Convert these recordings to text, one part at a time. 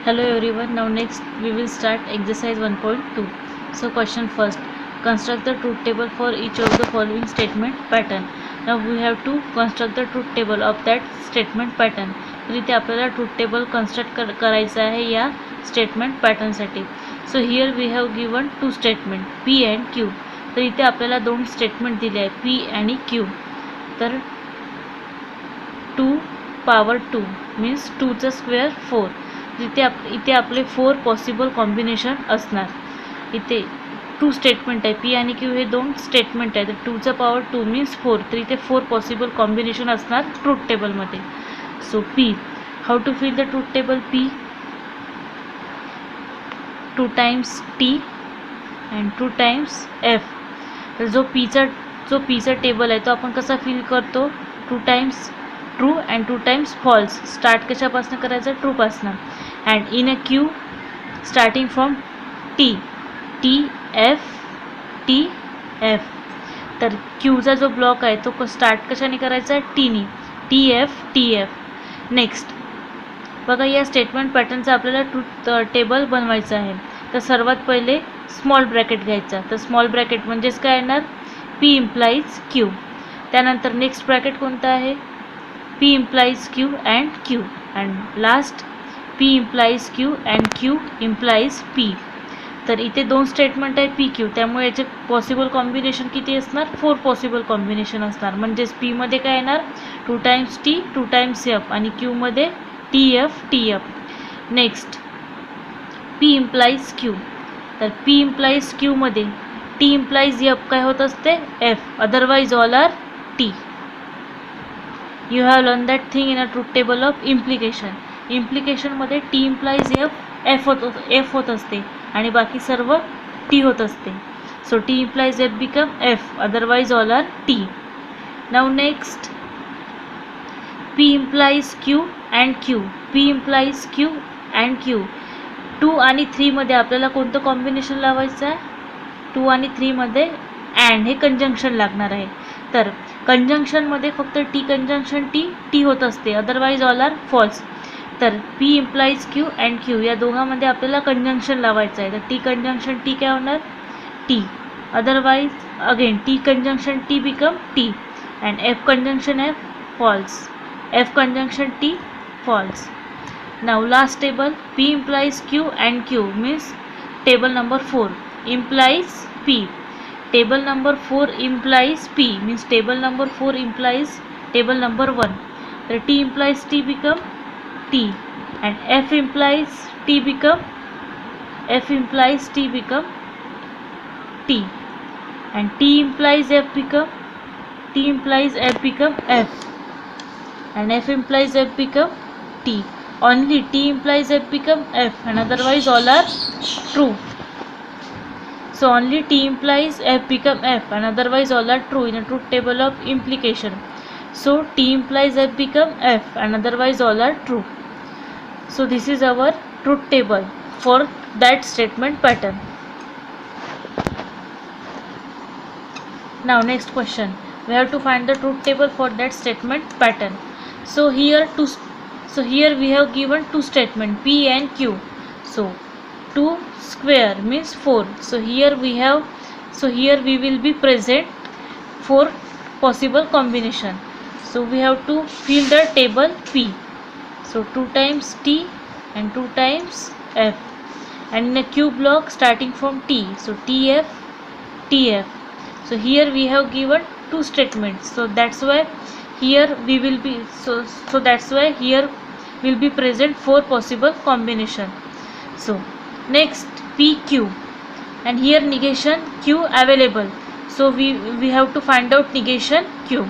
Hello everyone. Now next we will start exercise 1.2. So question first. Construct the truth table for each of the following statement pattern. Now we have to construct the truth table of that statement pattern. तर इथे आपल्याला truth table construct करायचा आहे या statement pattern साठी. So here we have given two statement P and Q. तर इथे आपल्याला दोन statement दिले आहे P आणि Q. तर 2 power 2 means 2 चा square 4. इथे आपले 4 पॉसिबल कॉम्बिनेशन असणार. इथे 2 स्टेटमेंट आहे पी आणि क्यू हे दोन स्टेटमेंट आहे. तर 2 चा पॉवर 2 मीन्स 4. तर इथे 4 पॉसिबल कॉम्बिनेशन असणार ट्रूथ टेबलमध्ये. So P, how to fill the truth table? P 2 times T and 2 times F. तर जो पीचा टेबल आहे तो आपण कसा फिल करतो? 2 times true and 2 times false. Start कशापासून करायचं? ट्रू पासून. And in a q starting from t F. तर क्यूचा जो ब्लॉक आहे तो स्टार्ट कशाने करायचा? टीनी. T F. नेक्स्ट बघा, या स्टेटमेंट पॅटर्नचा आपल्याला ट्रूथ टेबल बनवायचं आहे. तर सर्वात पहिले स्मॉल ब्रॅकेट घ्यायचा. तर स्मॉल ब्रॅकेट म्हणजेच काय येणार? P implies Q. त्यानंतर नेक्स्ट ब्रॅकेट कोणता आहे? P implies Q and Q, and last P implies Q and Q implies P. तर इथे दोन स्टेटमेंट आहे पी क्यू, त्यामुळे याचे पॉसिबल कॉम्बिनेशन किती असणार? 4 पॉसिबल कॉम्बिनेशन असणार. म्हणजेच पी मध्ये काय येणार? 2 टाइम्स टी 2 टाइम्स एफ आणि क्यू मध्ये T F. Next P implies Q. तर पी इम्प्लाइज क्यू मध्ये टी इम्प्लाइज एफ काय होत असते? F. Otherwise all R T. You have learned that thing in a truth table of implication. Implication मध्ये T implies F होत असते आणि बाकी सर्व T होत असते. So T implies F become F, otherwise all are T. Now next P implies Q and Q. P implies Q and Q. 2 आणि 3 मध्ये आपल्याला कोणतं कॉम्बिनेशन लावायचं आहे? 2 आणि 3 मध्ये अँड हे कंजंक्शन लागणार आहे. तर कंजंक्शनमध्ये फक्त टी कंजंक्शन टी होत असते, अदरवाईज ऑल आर फॉल्स. तर P implies q and Q या दोघांमध्ये आपल्याला कंजंक्शन लावायचं आहे. तर टी कंजंक्शन टी काय होणार? T. Otherwise again t conjunction T become t and f conjunction f false. F conjunction t false. Now last table p implies q and q means table number 4 implies p. Table number 4 implies P means table number 4 implies table number 1. So T implies T become T and F implies T become T and T implies F become F and F implies F become T. Only T implies F become F and otherwise all are true. So only T implies F become F and otherwise all are true in a truth table of implication. So T implies F become F and otherwise all are true. So this is our truth table for that statement pattern. Now next question, we have to find the truth table for that statement pattern. So here we have given two statement P and Q. So 2 square means 4. So here we will be present 4 possible combination. So we have to fill the table P. So 2 times T and 2 times F and in a Q block starting from T. So TF. So here we have given two statements. So that's why here here will be present 4 possible combination. So next PQ and here negation Q available. So we have to find out negation Q.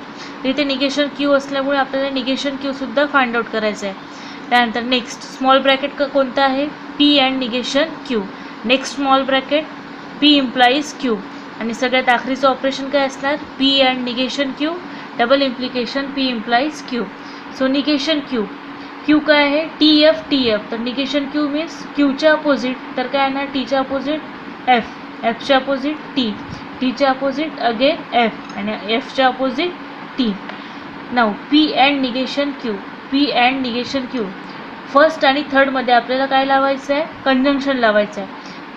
इथे negation Q असल्यामुळे आपल्याला negation Q सुद्धा find out करायचं आहे. त्यानंतर next small bracket का कोणता आहे? P and negation Q. Next small bracket P implies Q आणि सगळ्यात आखरीचं ऑपरेशन काय असणार? P and negation Q double implication P implies Q. So negation Q काय आहे? T F. तर निगेशन क्यू मीन्स क्यूच्या अपोजिट. तर काय येणार? टीच्या अपोजिट एफच्या अपोजिट टीच्या अपोजिट अगेन एफ आणि एफच्या opposite T. Now P and negation Q first आणि थर्डमध्ये आपल्याला काय लावायचं आहे, कंजंक्शन लावायचं आहे.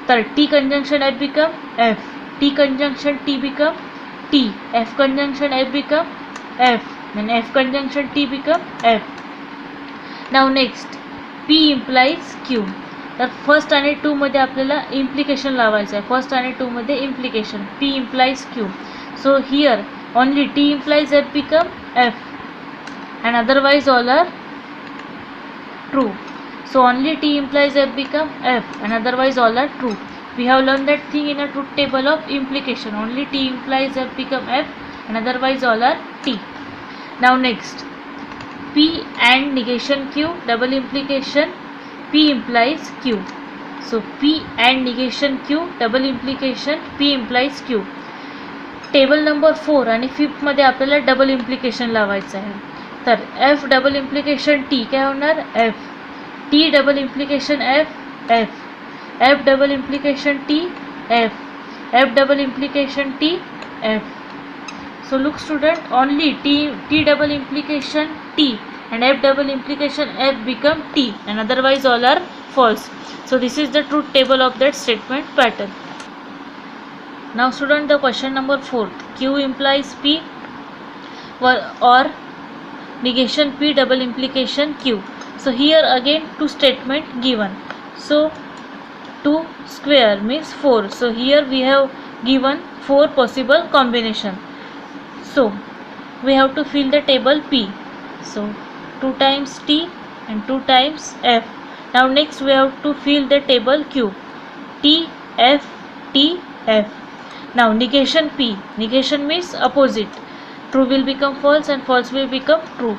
तर T conjunction F become F, T conjunction T become T, F conjunction F become F, and F conjunction T become F. Now next P implies Q. तर फर्स्ट आणि टूमध्ये आपल्याला इम्प्लिकेशन लावायचं आहे. फर्स्ट आणि टूमध्ये implication, P implies Q. So here only T implies F become F and otherwise all are true. So only T implies F become F and otherwise all are true. We have learned that thing in a truth table of implication. Only T implies F become F and otherwise all are T. Now next, P and negation Q, double implication, P implies Q. So P and negation Q, double implication, P implies Q. Table number 4 आणि 5 मध्ये आपल्याला double implication लावायचं आहे. तर F double implication T काय होणार, F, T double implication F, F, F double implication T, F, F double implication T, F. So look student, only T double implication T and F double implication F become T and otherwise all are false. So this is the truth table of that statement pattern. Now student, the question number 4, Q implies P or negation P double implication Q. So here again two statement given. So 2 square means 4. So here we have given 4 possible combination. So we have to fill the table P. So 2 times T and 2 times F. Now next we have to fill the table Q. T, F, T, F. Now negation P. Negation means opposite. True will become false and false will become true.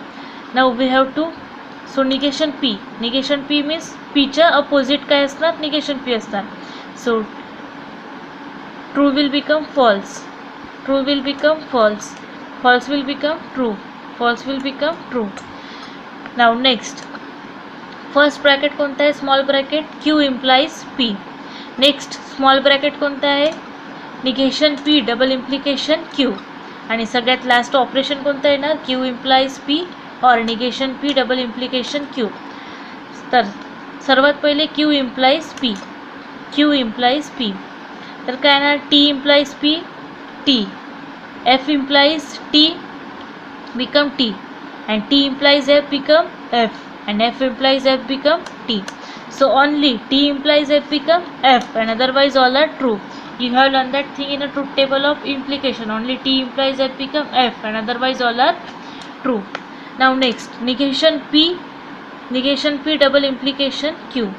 Now we have to, so negation P. Negation P means P च्या opposite काय असणार, negation P असणार. So true will become false. True will become false. False will become true. False will become true. Now next, first bracket कोणता आहे, small bracket, Q implies P. Next small bracket कोणता आहे, negation P double implication Q. आणि सगळ्यात last operation कोणतं येणार, Q implies P or negation P double implication Q. तर सर्वात पहिले Q implies P. Q implies P. तर काय येणार, T implies P, T, F implies T become T and T implies F become F and F implies F become T. So only T implies F become F and otherwise all are true. You have learned that thing in a truth table of implication. Only T implies F become F and otherwise all are true. Now next, negation P double implication Q.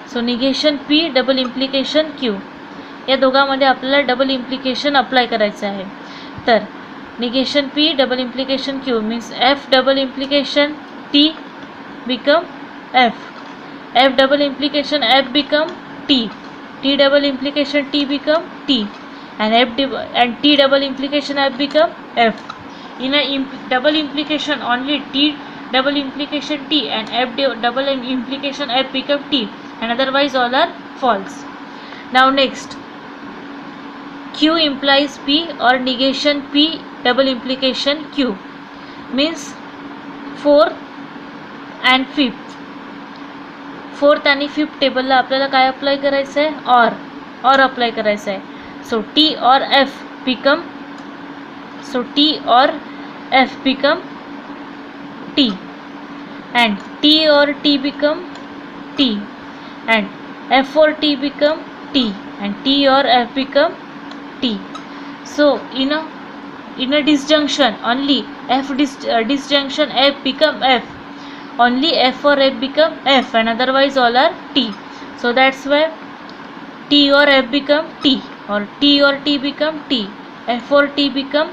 So negation P double implication Q. या दोघांमध्ये आपल्याला double implication apply करायचं आहे. तर negation P double implication Q means F double implication T become F, F double implication F become T, T double implication T become T and T double implication F become F. In a double implication only T double implication T and F double implication F become T and otherwise all are false. Now next, Q implies P or negation P double implication Q means 4th and 5th. 4th आणि 5th टेबलला आपल्याला काय apply करायचं आहे, or apply करायचं आहे. सो T or F become, so T or F become T and T or T become T and F or T become T and T or F become T. So in a disjunction only F disjunction F become F. Only F or F become F and otherwise all are T. So that's why T or F become T or T or T become T, F or T become